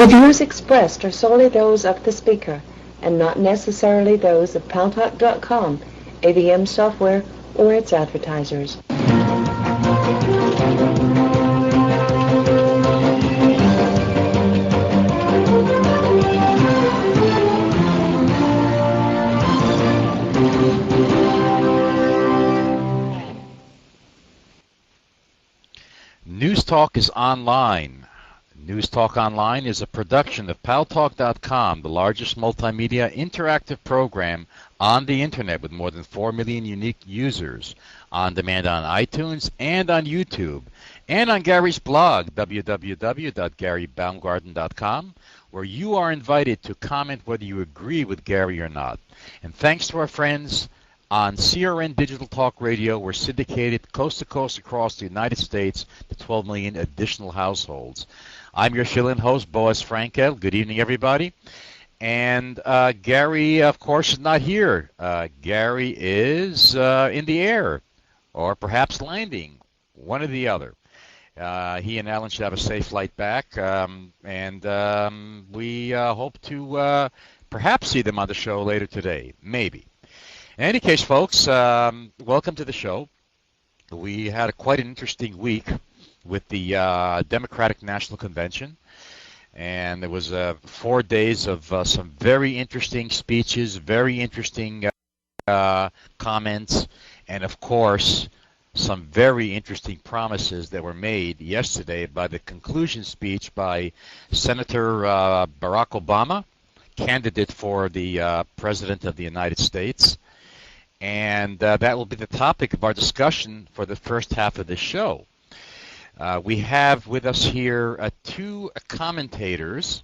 The views expressed are solely those of the speaker and not necessarily those of Paltalk.com, AVM software, or its advertisers. News Talk is online. News Talk Online is a production of Paltalk.com, the largest multimedia interactive program on the internet with more than 4 million unique users, on demand on iTunes and on YouTube, and on Gary's blog, www.garybaumgarten.com, where you are invited to comment whether you agree with Gary or not. And thanks to our friends on CRN Digital Talk Radio, we're syndicated coast to coast across the United States to 12 million additional households. I'm your fill-in host, Boaz Frankel. Good evening, everybody. And Gary, of course, is not here. Gary is in the air, or perhaps landing, one or the other. He and Alan should have a safe flight back, and we hope to perhaps see them on the show later today, maybe. In any case, folks, welcome to the show. We had quite an interesting week with the Democratic National Convention, and there was 4 days of some very interesting speeches, very interesting comments, and of course some very interesting promises that were made yesterday by the conclusion speech by Senator Barack Obama, candidate for the President of the United States. And that will be the topic of our discussion for the first half of the show. We have with us here 2 commentators,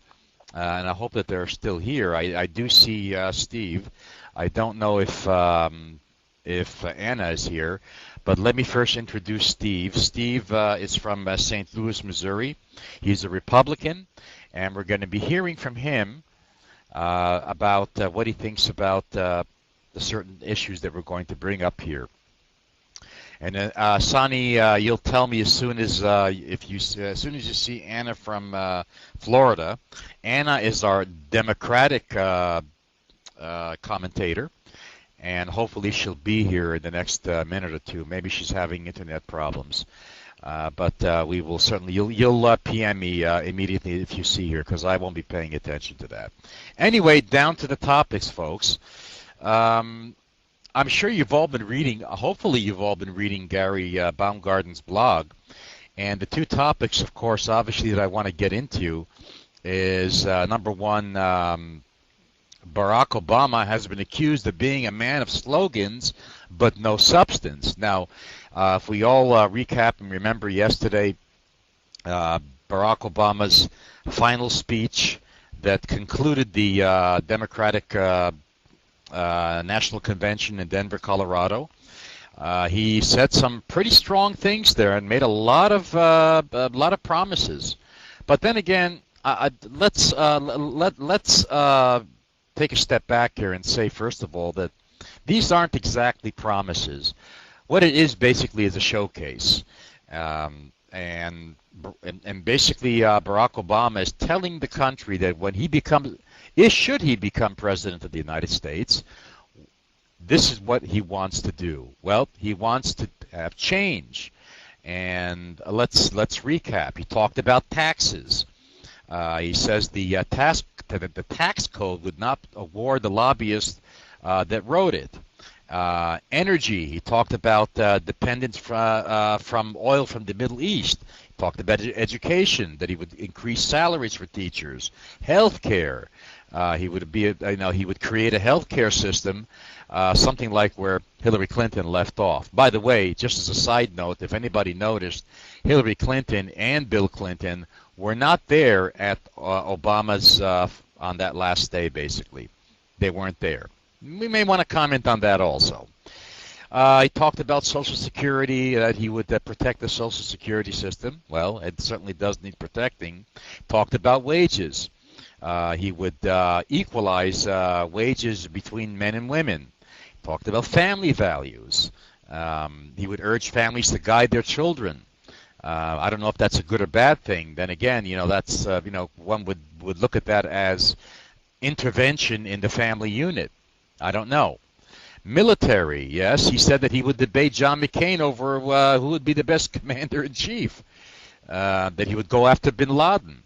and I hope that they're still here. I do see Steve. I don't know if Anna is here, but let me first introduce Steve. Steve is from St. Louis, Missouri. He's a Republican, and we're going to be hearing from him about what he thinks about the certain issues that we're going to bring up here. And Sonny, you'll tell me as soon as you see Anna from Florida. Anna is our Democratic commentator, and hopefully she'll be here in the next minute or two. Maybe she's having internet problems, but we will certainly. You'll PM me immediately if you see her, because I won't be paying attention to that. Anyway, down to the topics, folks. I'm sure you've all been reading, hopefully you've all been reading Gary Baumgarten's blog. And the 2 topics, of course, obviously that I want to get into is, number one, Barack Obama has been accused of being a man of slogans but no substance. Now, if we all recap and remember yesterday, Barack Obama's final speech that concluded the Democratic National Convention in Denver, Colorado. He said some pretty strong things there and made a lot of promises. But then again, let's take a step back here and say, first of all, that these aren't exactly promises. What it is basically is a showcase, and basically Barack Obama is telling the country that when he should he become President of the United States, this is what he wants to do. Well, he wants to have change. And let's recap. He talked about taxes. He says the tax code would not award the lobbyists that wrote it. Energy. He talked about dependence from oil from the Middle East. He talked about education, that he would increase salaries for teachers. Healthcare. He would create a healthcare system, something like where Hillary Clinton left off. By the way, just as a side note, if anybody noticed, Hillary Clinton and Bill Clinton were not there at Obama's on that last day. Basically, they weren't there. We may want to comment on that also. He talked about Social Security, that he would protect the Social Security system. Well, it certainly does need protecting. Talked about wages. He would equalize wages between men and women. Talked about family values. He would urge families to guide their children. I don't know if that's a good or bad thing. Then again, that's one would look at that as intervention in the family unit. I don't know. Military, yes, he said that he would debate John McCain over who would be the best commander-in-chief, that he would go after bin Laden.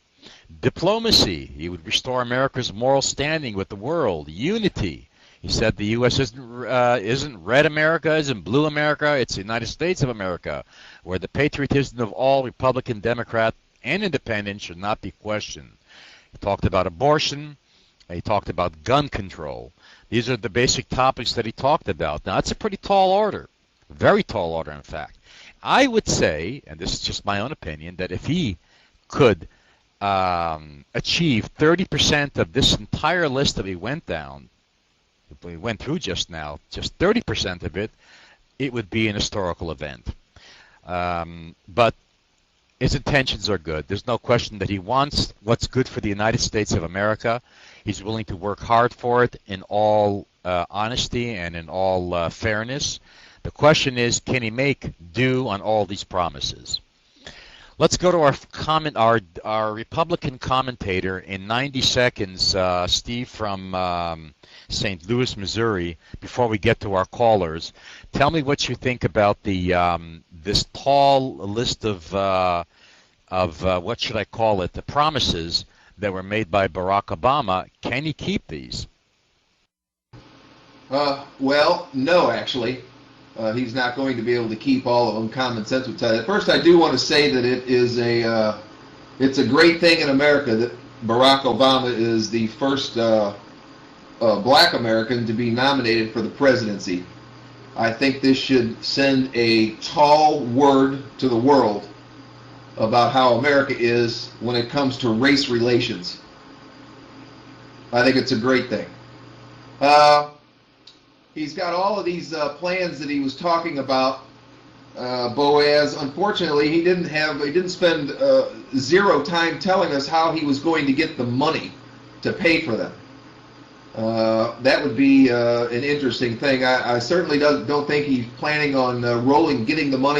Diplomacy, he would restore America's moral standing with the world. Unity, he said the U.S. isn't red America, isn't blue America, it's the United States of America, where the patriotism of all Republican, Democrat, and Independent should not be questioned. He talked about abortion. He talked about gun control. These are the basic topics that he talked about. Now, that's a pretty tall order, very tall order, in fact. I would say, and this is just my own opinion, that if he could achieve 30% of this entire list that we went through just now, just 30% of it, it would be an historical event. But his intentions are good. There's no question that he wants what's good for the United States of America. He's willing to work hard for it in all honesty and in all fairness. The question is, can he make do on all these promises? Let's go to our Republican commentator in 90 seconds, Steve from St. Louis, Missouri. Before we get to our callers, tell me what you think about this tall list of what should I call it? The promises that were made by Barack Obama. Can he keep these? Well, no, actually. He's not going to be able to keep all of them. Common sense would tell you. First, I do want to say that it's a great thing in America that Barack Obama is the first black American to be nominated for the presidency. I think this should send a tall word to the world about how America is when it comes to race relations. I think it's a great thing. He's got all of these plans that he was talking about, Boaz. Unfortunately, he didn't spend zero time telling us how he was going to get the money to pay for them. That would be an interesting thing. I certainly don't think he's planning on getting the money